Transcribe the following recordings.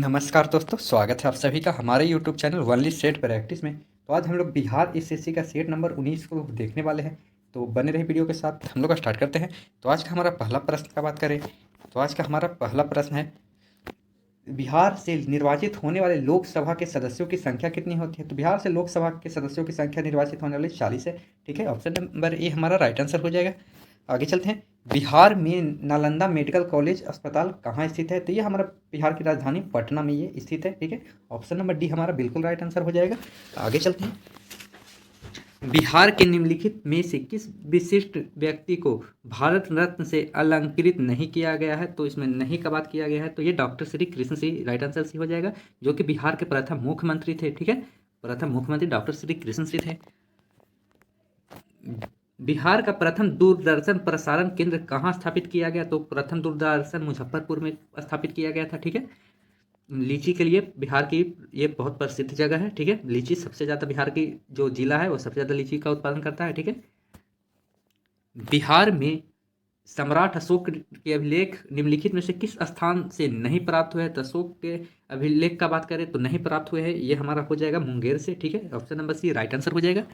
नमस्कार दोस्तों, स्वागत है आप सभी का हमारे YouTube channel only set practice में। तो आज हम लोग बिहार एसएससी का सेट नंबर 19 को देखने वाले हैं। तो बने रहे वीडियो के साथ, हम लोग का स्टार्ट करते हैं। तो आज का हमारा पहला प्रश्न का बात करें तो आज का हमारा पहला प्रश्न है, बिहार से निर्वाचित होने वाले लोकसभा के सदस्यों की संख्या कितनी होती है। तो बिहार से लोकसभा के सदस्यों की संख्या निर्वाचित होने वाली 40 है। ठीक है, ऑप्शन नंबर ए हमारा राइट आंसर हो जाएगा। आगे चलते हैं। बिहार में नालंदा मेडिकल कॉलेज अस्पताल कहाँ स्थित है। तो ये हमारा बिहार की राजधानी पटना में ये स्थित है। ठीक है, ऑप्शन नंबर डी हमारा बिल्कुल राइट आंसर हो जाएगा। आगे चलते हैं। बिहार के निम्नलिखित में से किस विशिष्ट व्यक्ति को भारत रत्न से अलंकृत नहीं किया गया है। तो इसमें नहीं का बात किया गया है, तो ये doctor Shri Krishna Singh right answer C हो जाएगा, जो कि बिहार के प्रथम मुख्यमंत्री थे। ठीक है, प्रथम मुख्यमंत्री डॉक्टर श्री कृष्ण सिंह थे। बिहार का प्रथम दूरदर्शन प्रसारण केंद्र कहाँ स्थापित किया गया। तो प्रथम दूरदर्शन मुजफ्फरपुर में स्थापित किया गया था। ठीक है, लीची के लिए बिहार की ये बहुत प्रसिद्ध जगह है। ठीक है, लीची सबसे ज़्यादा बिहार की जो जिला है वो सबसे ज़्यादा लीची का उत्पादन करता है। ठीक है, बिहार में सम्राट अशोक के अभिलेख निम्नलिखित में से किस स्थान से नहीं प्राप्त हुए हैं। तो अशोक के अभिलेख का बात करें तो नहीं प्राप्त हुए हैं, ये हमारा हो जाएगा मुंगेर से। ठीक है, option number C right answer हो जाएगा।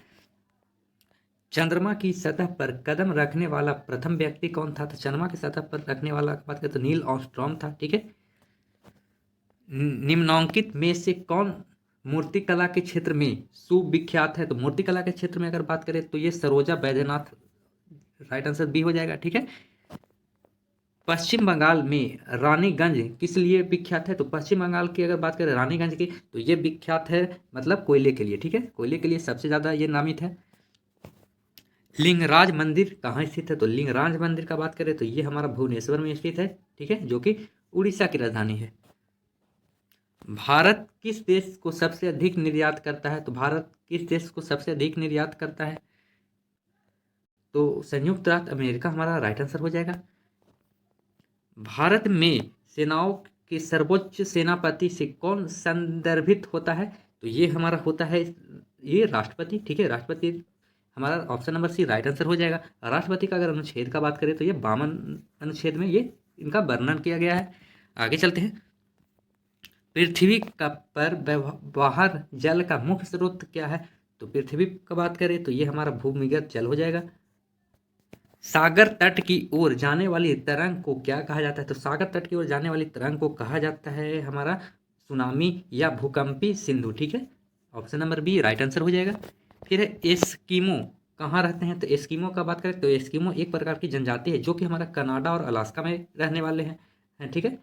चंद्रमा की सतह पर कदम रखने वाला प्रथम व्यक्ति कौन था। तो चंद्रमा की सतह पर रखने वाला बात करें तो नील आर्मस्ट्रॉन्ग था। ठीक है, निम्नांकित में से कौन मूर्तिकला के क्षेत्र में सुविख्यात है। तो मूर्तिकला के क्षेत्र में अगर बात करें तो ये Saroja Vaidyanathan right answer B हो जाएगा। ठीक है, पश्चिम बंगाल में रानीगंज किस लिए विख्यात है। तो पश्चिम बंगाल की अगर बात करें रानीगंज की, तो ये विख्यात है मतलब कोयले के लिए। ठीक है, कोयले के लिए सबसे ज़्यादा ये नामित है। लिंगराज मंदिर कहाँ स्थित है। तो लिंगराज मंदिर का बात करें तो ये हमारा भुवनेश्वर में स्थित है। ठीक है, जो कि उड़ीसा की राजधानी है। भारत किस देश को सबसे अधिक निर्यात करता है। तो भारत किस देश को सबसे अधिक निर्यात करता है। तो संयुक्त राज्य अमेरिका हमारा राइट आंसर हो जाएगा। भारत में सेनाओं के सर्वोच्च सेनापति से कौन संदर्भित होता है। तो ये हमारा होता है ये राष्ट्रपति। ठीक है, राष्ट्रपति हमारा option number C right answer हो जाएगा। राष्ट्रपति का अगर अनुच्छेद का बात करें तो ये 52 अनुच्छेद में ये इनका वर्णन किया गया है। आगे चलते हैं। पृथ्वी का पर बाहर जल का मुख्य स्रोत क्या है। तो पृथ्वी का बात करें तो ये हमारा भूमिगत जल हो जाएगा। सागर तट की ओर जाने वाली तरंग को क्या कहा जाता है। तो सागर तट की ओर जाने वाली तरंग को कहा जाता है हमारा सुनामी या भूकंपी सिंधु। ठीक है, option number B right answer हो जाएगा। फिर है एस्किमो कहाँ रहते हैं। तो एस्किमो का बात करें तो एस्किमो एक प्रकार की जनजाति है जो कि हमारा कनाडा और अलास्का में रहने वाले हैं। ठीक है,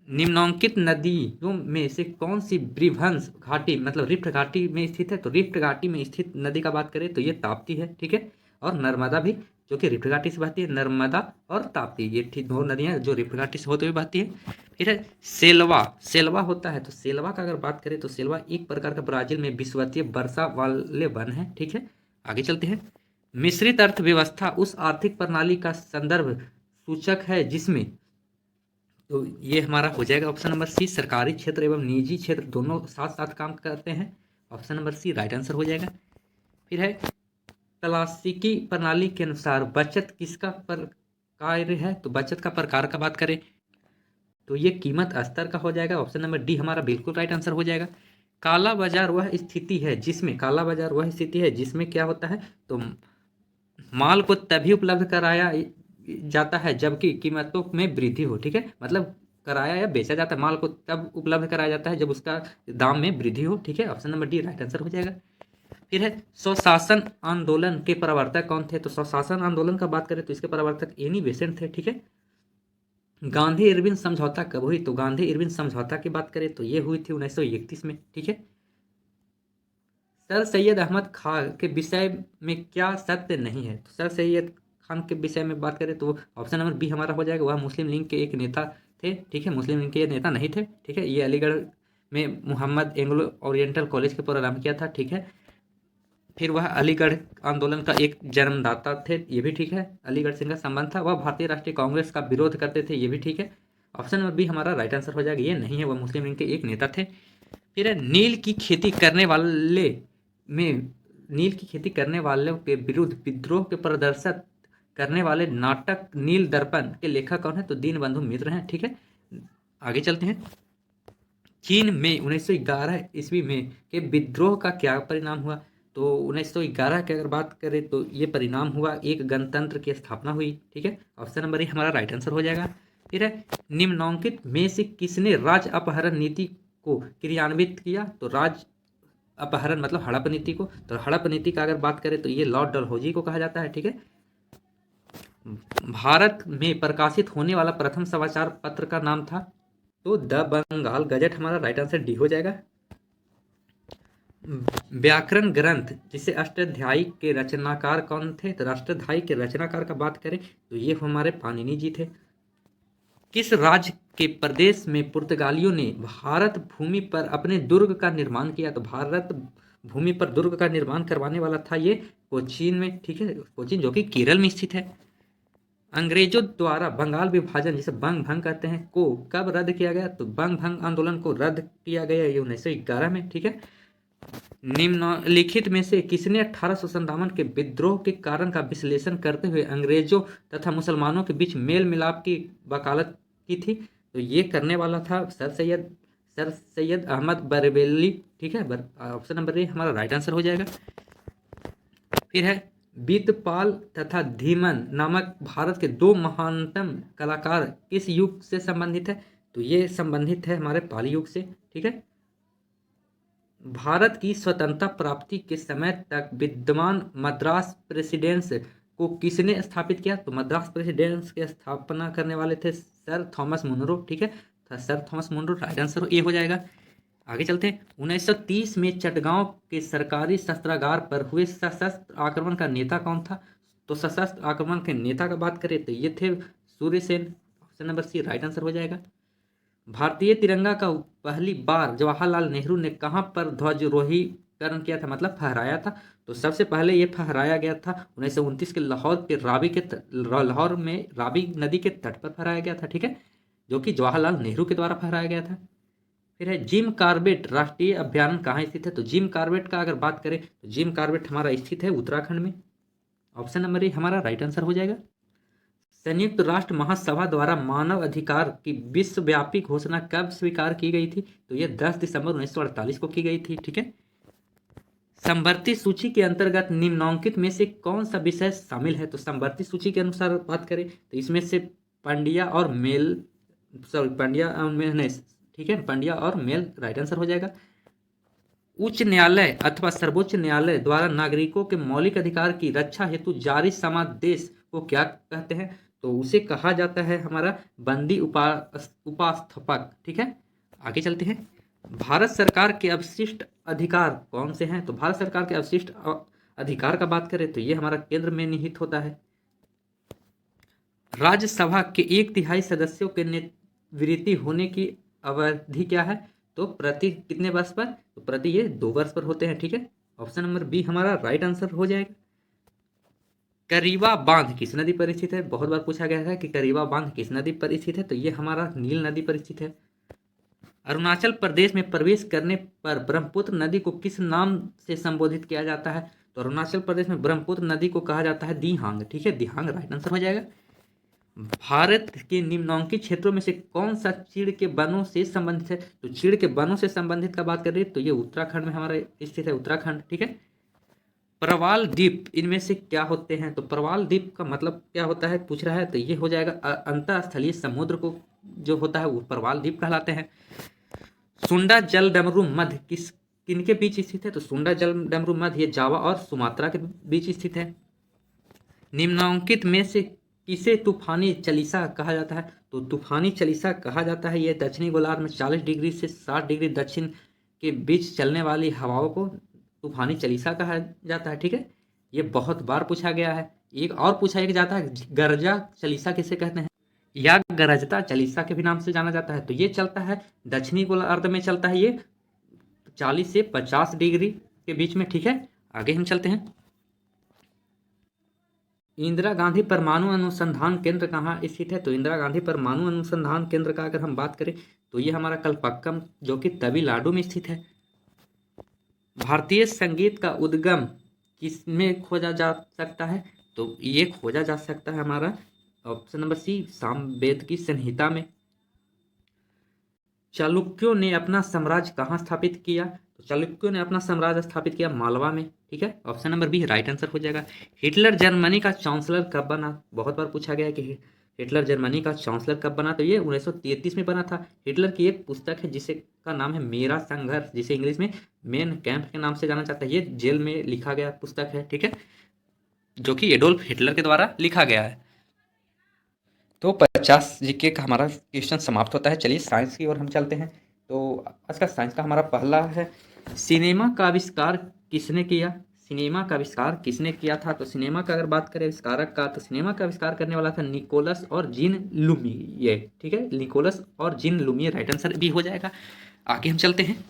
निम्नांकित नदियों में से कौन सी ब्रिभंस घाटी मतलब रिफ्ट घाटी में स्थित है। तो रिफ्ट घाटी में स्थित नदी का बात करें तो ये ताप्ती है। ठीक है, और नर्मदा भी जो कि रिफ्ट घाटी से बहती है। नर्मदा और ताप्ती ये ठीक दो नदियां जो रिफ्ट घाटी से होते हुए बहती है। फिर है सेलवा। सेलवा होता है तो सेलवा का अगर बात करें तो सेलवा एक प्रकार का ब्राजील में विषुवतीय वर्षा वाले वन है। ठीक है, आगे चलते हैं। मिश्रित अर्थव्यवस्था उस आर्थिक प्रणाली का संदर्भ सूचक है जिसमें, तो ये हमारा हो जाएगा ऑप्शन नंबर सी सरकारी क्षेत्र एवं निजी क्षेत्र दोनों साथ साथ काम करते हैं। Option number C right answer हो जाएगा। फिर है क्लासिकी प्रणाली के अनुसार बचत किसका प्रकार है। तो बचत का प्रकार का बात करें तो ये कीमत स्तर का हो जाएगा। ऑप्शन नंबर डी हमारा बिल्कुल राइट आंसर हो जाएगा। काला बाजार वह स्थिति है जिसमें, काला बाजार वह स्थिति है जिसमें क्या होता है। तो माल को तभी उपलब्ध कराया जाता है जबकि कीमतों में वृद्धि हो। ठीक है, मतलब कराया या बेचा जाता है माल को तब उपलब्ध कराया जाता है जब उसका दाम में वृद्धि हो। ठीक है, option number D right answer हो जाएगा। फिर है स्वशासन आंदोलन के प्रवर्तक कौन थे। तो स्वशासन आंदोलन का बात करें तो इसके प्रवर्तक एनी बेसेंट थे। ठीक है, गांधी इरविन समझौता कब हुई। तो गांधी इरविन समझौता की बात करें तो ये हुई थी 1931 में। ठीक है, सर सैयद अहमद खान के विषय में क्या सत्य नहीं है। तो सर सैयद खान के विषय में बात करें तो ऑप्शन नंबर बी हमारा हो जाएगा, वह मुस्लिम लीग के एक नेता थे। ठीक है, मुस्लिम लीग के नेता नहीं थे। ठीक है, ये अलीगढ़ में मोहम्मद एंग्लो ओरिएंटल कॉलेज के प्रारंभ किया था। ठीक है, फिर वह अलीगढ़ आंदोलन का एक जन्मदाता थे। ये भी ठीक है, अलीगढ़ से इनका संबंध था। वह भारतीय राष्ट्रीय कांग्रेस का विरोध करते थे। ये भी ठीक है, ऑप्शन नंबर बी हमारा राइट आंसर हो जाएगा। ये नहीं है, वह मुस्लिम लीग के एक नेता थे। फिर है नील की खेती करने वाले में, नील की खेती करने वालों के विरुद्ध विद्रोह के प्रदर्शित करने वाले नाटक नील दर्पण के लेखक कौन है। तो दीनबंधु मित्र हैं। ठीक है, आगे चलते हैं। चीन में 1911 ईस्वी में के विद्रोह का क्या परिणाम हुआ? तो 1911 की अगर बात करें तो ये परिणाम हुआ, एक गणतंत्र की स्थापना हुई। ठीक है, ऑप्शन नंबर ए हमारा राइट आंसर हो जाएगा। फिर है, निम्नलिखित में से किसने राज्य अपहरण नीति को क्रियान्वित किया? तो राज्य अपहरण मतलब हड़प नीति को, तो हड़प नीति का अगर बात करें तो ये लॉर्ड डलहौजी को कहा जाता है। ठीक है, भारत में प्रकाशित होने वाला प्रथम समाचार पत्र का नाम था? तो द बंगाल गजट हमारा राइट आंसर डी हो जाएगा। व्याकरण ग्रंथ जिसे अष्टाध्यायी के रचनाकार कौन थे? तो अष्टाध्यायी के रचनाकार का बात करें तो ये हमारे पाणिनि जी थे। किस राज्य के प्रदेश में पुर्तगालियों ने भारत भूमि पर अपने दुर्ग का निर्माण किया? तो भारत भूमि पर दुर्ग का निर्माण करवाने वाला था ये कोचीन में। ठीक है, कोचीन जो कि केरल में स्थित है। अंग्रेजों द्वारा बंगाल विभाजन जिसे बंग भंग कहते हैं को कब रद्द किया गया? तो बंग भंग आंदोलन को रद्द किया गया ये 1911 में। ठीक है, निम्नलिखित में से किसने 1857 के विद्रोह के कारण का विश्लेषण करते हुए अंग्रेजों तथा मुसलमानों के बीच मेल मिलाप की वकालत की थी? तो ये करने वाला था सर सैयद अहमद बरेलवी। ठीक है, ऑप्शन नंबर ए हमारा राइट आंसर हो जाएगा। फिर है, बीतपाल तथा धीमन नामक भारत के दो महानतम कलाकार किस युग से संबंधित है? तो ये संबंधित है हमारे पाली युग से। ठीक है, भारत की स्वतंत्रता प्राप्ति के समय तक विद्यमान मद्रास प्रेसिडेंस को किसने स्थापित किया? तो मद्रास प्रेसिडेंस की स्थापना करने वाले थे सर थॉमस मुनरो। ठीक है, तो sir Thomas Munro right answer ये हो जाएगा। आगे चलते हैं। 1930 में चटगांव के सरकारी शस्त्रागार पर हुए सशस्त्र आक्रमण का नेता कौन था? तो सशस्त्र आक्रमण के नेता का बात करें तो ये थे Suryasen. Option number C right answer हो जाएगा। भारतीय तिरंगा का पहली बार जवाहरलाल नेहरू ने कहां पर ध्वजारोहण किया था, मतलब फहराया था? तो सबसे पहले ये फहराया गया था 1929 के लाहौर के लाहौर में रावी नदी के तट पर फहराया गया था। ठीक है, जो कि जवाहरलाल नेहरू के द्वारा फहराया गया था। फिर है, जिम कॉर्बेट राष्ट्रीय अभ्यारण्य कहाँ स्थित है? तो जिम कॉर्बेट का अगर बात करें तो जिम कॉर्बेट हमारा स्थित है उत्तराखंड में। ऑप्शन नंबर ए हमारा राइट आंसर हो जाएगा। संयुक्त राष्ट्र महासभा द्वारा मानव अधिकार की विश्वव्यापी घोषणा कब स्वीकार की गई थी? तो यह 10 दिसंबर 1948 को की गई थी। ठीक है, समवर्ती सूची के अंतर्गत निम्नलिखित में से कौन सा विषय शामिल है? तो समवर्ती सूची के अनुसार बात करें तो इसमें से पंड्या और मेल नहीं, ठीक है, पंड्या और मेल राइट आंसर हो जाएगा। उच्च न्यायालय अथवा सर्वोच्च न्यायालय द्वारा नागरिकों के मौलिक अधिकार की रक्षा हेतु जारी समादेश को क्या कहते हैं? तो उसे कहा जाता है हमारा बंदी उपास्थापक। ठीक है, आगे चलते हैं। भारत सरकार के अवशिष्ट अधिकार कौन से हैं? तो भारत सरकार के अवशिष्ट अधिकार का बात करें तो ये हमारा केंद्र में निहित होता है। राज्यसभा के 1/3 सदस्यों के निवृत्ति होने की अवधि क्या है? तो प्रति कितने वर्ष पर? तो प्रति ये 2 वर्ष पर होते हैं। ठीक है, ऑप्शन नंबर बी हमारा राइट आंसर हो जाएगा। करीबा बांध किस नदी पर स्थित है? बहुत बार पूछा गया है कि करीबा बांध किस नदी पर स्थित है, तो ये हमारा नील नदी पर स्थित है। अरुणाचल प्रदेश में प्रवेश करने पर ब्रह्मपुत्र नदी को किस नाम से संबोधित किया जाता है? तो अरुणाचल प्रदेश में ब्रह्मपुत्र नदी को कहा जाता है दिहांग। ठीक है, दिहांग राइट आंसर हो जाएगा। भारत के निम्नलिखित क्षेत्रों में से कौन सा चीड़ के वनों से संबंधित है? तो चीड़ के वनों से संबंधित का बात कर रही है तो ये उत्तराखंड में हमारा स्थित है, उत्तराखंड। ठीक है, प्रवाल द्वीप इनमें से क्या होते हैं? तो प्रवाल द्वीप का मतलब क्या होता है पूछ रहा है, तो ये हो जाएगा अंतरस्थलीय समुद्र को जो होता है वो प्रवाल द्वीप कहलाते हैं। सुंडा जल डमरू मध्य किनके बीच स्थित है? तो सुंडा जल डमरू मध्य ये जावा और सुमात्रा के बीच स्थित है। निम्नलिखित में से किसे तूफानी चालीसा कहा जाता है? तो तूफानी चालीसा कहा जाता है ये दक्षिणी गोलार्ध में 40 डिग्री से 60 डिग्री दक्षिण के बीच चलने वाली हवाओं को तूफानी चालीसा कहा जाता है। ठीक है, ये बहुत बार पूछा गया है। एक और पूछा जाता है गरजा चालीसा किसे कहते हैं, या गरजता चालीसा के भी नाम से जाना जाता है। तो ये चलता है दक्षिणी गोलार्ध में, चलता है ये 40 से 50 डिग्री के बीच में। ठीक है, आगे हम चलते हैं। इंदिरा गांधी परमाणु अनुसंधान केंद्र कहाँ स्थित है? तो इंदिरा गांधी परमाणु अनुसंधान केंद्र का अगर हम बात करें तो ये हमारा कलपक्कम जो कि तमिलनाडु में स्थित है। भारतीय संगीत का उद्गम किसमें खोजा जा सकता है? तो ये खोजा जा सकता है हमारा ऑप्शन नंबर सी सामवेद की संहिता में। चालुक्यों ने अपना साम्राज्य कहाँ स्थापित किया? तो चालुक्यों ने अपना साम्राज्य स्थापित किया मालवा में। ठीक है, option number B right answer हो जाएगा। हिटलर जर्मनी का चांसलर कब बना? बहुत बार पूछा गया है कि हिटलर जर्मनी का चांसलर कब बना, तो ये 1933 में बना था। हिटलर की एक पुस्तक है जिसे का नाम है मेरा संघर्ष, जिसे इंग्लिश में मेन कैंप के नाम से जाना जाता है। ये जेल में लिखा गया पुस्तक है, ठीक है, जो कि एडोल्फ हिटलर के द्वारा लिखा गया है। तो 50 जीके का हमारा क्वेश्चन समाप्त होता है। चलिए साइंस की ओर हम चलते हैं। तो आज का साइंस का हमारा पहला है, सिनेमा का आविष्कार किसने किया? सिनेमा का आविष्कार किसने किया था? तो सिनेमा का अगर बात करें आविष्कारक का, तो सिनेमा का आविष्कार करने वाला था निकोलस और जीन लुमिये। ठीक है, निकोलस और जीन लुमिये राइट आंसर भी हो जाएगा। आगे हम चलते हैं।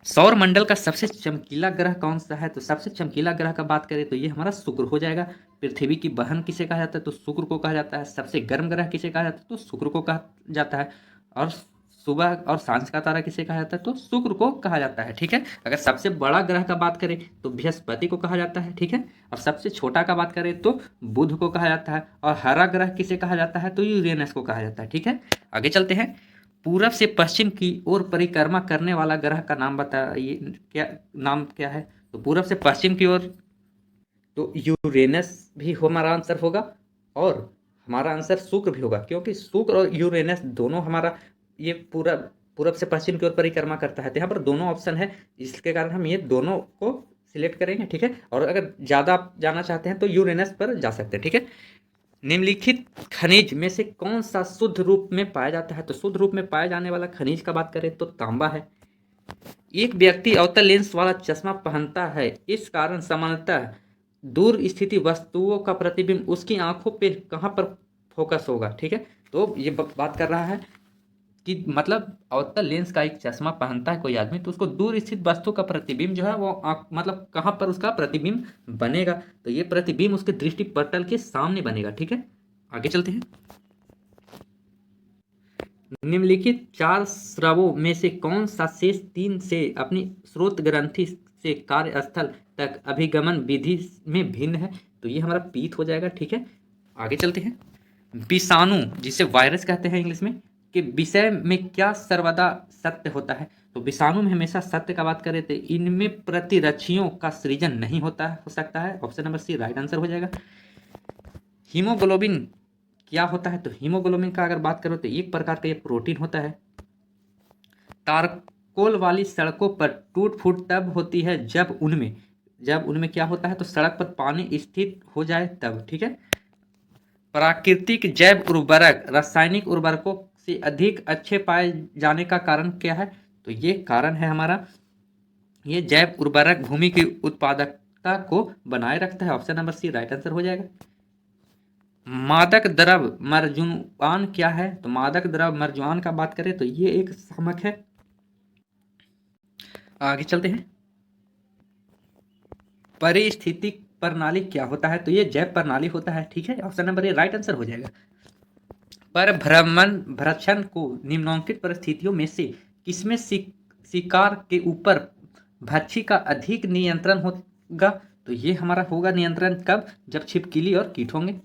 सौर मंडल का सबसे चमकीला ग्रह कौन सा है? तो सबसे चमकीला ग्रह का बात करें तो ये हमारा शुक्र हो जाएगा। पृथ्वी की बहन किसे कहा जाता है? तो शुक्र को कहा जाता है। सबसे गर्म ग्रह किसे कहा जाता है? तो शुक्र को कहा जाता है। और सुबह और सांझ का तारा किसे कहा जाता है? तो शुक्र को कहा जाता है। ठीक है, अगर सबसे बड़ा ग्रह का बात करें तो बृहस्पति को कहा जाता है। ठीक है, और सबसे छोटा का बात करें तो बुध को कहा जाता है। और हरा ग्रह किसे कहा जाता है? तो यूरेनस को कहा जाता है। ठीक है, आगे चलते हैं। पूरब से पश्चिम की ओर परिक्रमा करने वाला ग्रह का नाम बताइए, क्या नाम क्या है? तो पूरब से पश्चिम की ओर, तो यूरेनस भी हमारा आंसर होगा और हमारा आंसर शुक्र भी होगा, क्योंकि शुक्र और यूरेनस दोनों हमारा ये पूरब पूरब से पश्चिम की ओर परिक्रमा करता है। तो यहाँ पर दोनों ऑप्शन है, इसके कारण हम ये दोनों को सिलेक्ट करेंगे। ठीक है, और अगर ज़्यादा आप जाना चाहते हैं तो यूरेनस पर जा सकते हैं। ठीक है, निम्नलिखित खनिज में से कौन सा शुद्ध रूप में पाया जाता है? तो शुद्ध रूप में पाया जाने वाला खनिज का बात करें तो तांबा है। एक व्यक्ति अवतल लेंस वाला चश्मा पहनता है, इस कारण सामान्यतः दूर स्थित वस्तुओं का प्रतिबिंब उसकी आंखों पे कहाँ पर फोकस होगा? ठीक है, तो ये बात कर रहा है कि मतलब अवतल लेंस का एक चश्मा पहनता है कोई आदमी, तो उसको दूर स्थित वस्तु का प्रतिबिंब जो है वो मतलब कहाँ पर उसका प्रतिबिंब बनेगा? तो ये प्रतिबिंब उसके दृष्टि पटल के सामने बनेगा। ठीक है, आगे चलते हैं। निम्नलिखित चार स्रावों में से कौन सा शेष तीन से अपनी स्रोत ग्रंथि से कार्यस्थल तक अभिगमन विधि में भिन्न है? तो ये हमारा पीत हो जाएगा। ठीक है, आगे चलते हैं। विषाणु जिसे वायरस कहते हैं इंग्लिश में, के विषय में क्या सर्वदा सत्य होता है? तो विषाणु में हमेशा सत्य का बात करें तो इनमें प्रतिरक्षियों का सृजन नहीं होता है, हो सकता है। Option number C right answer हो जाएगा। हीमोग्लोबिन क्या होता है? तो हीमोग्लोबिन का अगर बात करो तो एक प्रकार का ये प्रोटीन होता है। तारकोल वाली सड़कों पर टूट फूट तब होती है जब उनमें क्या होता है? तो सड़क पर पानी स्थित हो जाए तब। ठीक है, प्राकृतिक जैव उर्वरक रासायनिक उर्वरकों से अधिक अच्छे पाए जाने का कारण क्या है? तो ये कारण है हमारा, ये जैव उर्वरक भूमि की उत्पादकता को बनाए रखता है। Option number C right answer हो जाएगा। मादक द्रव मरजुआन क्या है? तो मादक द्रव मरजुआन का बात करें तो ये एक शामक है। आगे चलते हैं। परिस्थितिक प्रणाली क्या होता है? तो ये जैव प्रणाली होता है। ठीक है, option number A right answer हो जाएगा। पर भ्रमण को निम्नलिखित परिस्थितियों में से किसमें शिकार के ऊपर भक्षी का अधिक नियंत्रण होगा? तो ये हमारा होगा नियंत्रण कब? जब छिपकली और कीट होंगे।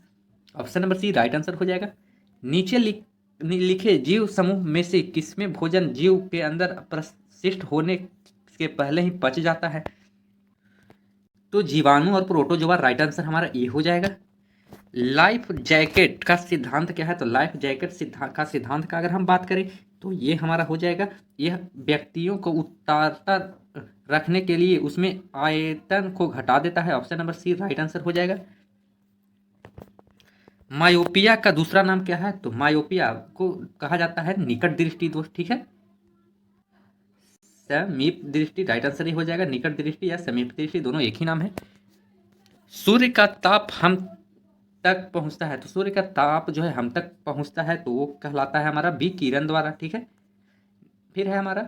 Option number C right answer हो जाएगा। नीचे लिखे जीव समूह में से किसमें भोजन जीव के अंदर प्रशिष्ट होने के पहले ही पच जाता है? तो जीवाणु और प्रोटोजोआ राइट आंसर हमारा ए हो जाएगा। लाइफ जैकेट का सिद्धांत क्या है? तो लाइफ जैकेट सिद्धांत का अगर हम बात करें तो ये हमारा हो जाएगा, यह व्यक्तियों को उतारता रखने के लिए उसमें आयतन को घटा देता है। Option number C right answer हो जाएगा। मायोपिया का दूसरा नाम क्या है? तो मायोपिया को कहा जाता है निकट दृष्टि दोष। ठीक है, समीप दृष्टि राइट आंसर ही हो जाएगा। निकट दृष्टि या समीप दृष्टि दोनों एक ही नाम है। सूर्य का ताप हम तक पहुंचता है, तो सूर्य का ताप जो है हम तक पहुंचता है तो वो कहलाता है हमारा बी किरण द्वारा। ठीक है, फिर है हमारा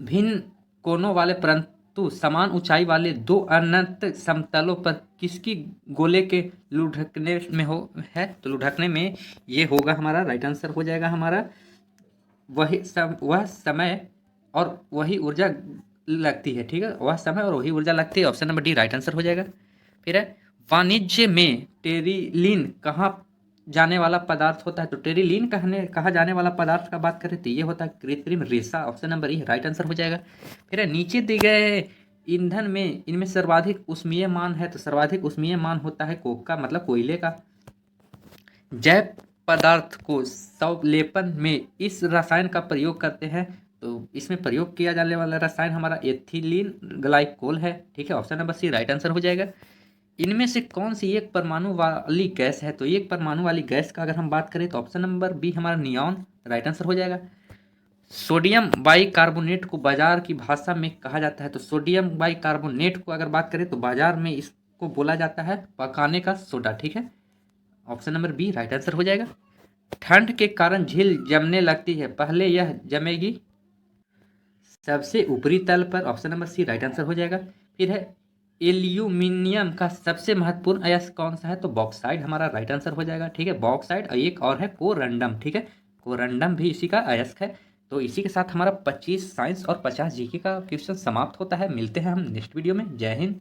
भिन्न कोनों वाले परंतु समान ऊंचाई वाले दो अनंत समतलों पर किसकी गोले के लुढ़कने में हो है? तो लुढ़कने में ये होगा हमारा राइट आंसर हो जाएगा हमारा वह समय और वही ऊर्जा लगती है। ठीक है, वह समय और वही ऊर्जा लगती है। Option number D right answer हो जाएगा। फिर है वाणिज्य में टेरिलीन कहाँ जाने वाला पदार्थ होता है, तो टेरिलीन कहा जाने वाला पदार्थ का बात करें तो ये होता है कृत्रिम रेशा। ऑप्शन नंबर ई राइट आंसर हो जाएगा। फिर है नीचे दिए गए ईंधन में इनमें सर्वाधिक उष्मीयमान है, तो सर्वाधिक उष्मीयमान होता है कोक का, मतलब कोयले का। जैव पदार्थ को संलेपन में इस रसायन का प्रयोग करते हैं, तो इसमें प्रयोग किया जाने वाला रसायन हमारा एथिलीन ग्लाइकोल है। ठीक है, option number C right answer हो जाएगा। इनमें से कौन सी एक परमाणु वाली गैस है, तो एक परमाणु वाली गैस का अगर हम बात करें तो ऑप्शन नंबर बी हमारा नियॉन राइट आंसर हो जाएगा। सोडियम बाइकार्बोनेट को बाजार की भाषा में कहा जाता है, तो सोडियम बाइकार्बोनेट को अगर बात करें तो बाजार में इसको बोला जाता है पकाने का सोडा। ठीक है, option number B right answer हो जाएगा। ठंड के कारण झील जमने लगती है, पहले यह जमेगी सबसे ऊपरी तल पर। Option number C right answer हो जाएगा। फिर है एल्यूमिनियम का सबसे महत्वपूर्ण अयस्क कौन सा है, तो बॉक्साइड हमारा राइट आंसर हो जाएगा। ठीक है, बॉक्साइड और एक और है कोरंडम। ठीक है, कोरंडम भी इसी का अयस्क है। तो इसी के साथ हमारा 25 साइंस और 50 जीके का क्वेश्चन समाप्त होता है। मिलते हैं हम नेक्स्ट वीडियो में। जय हिंद।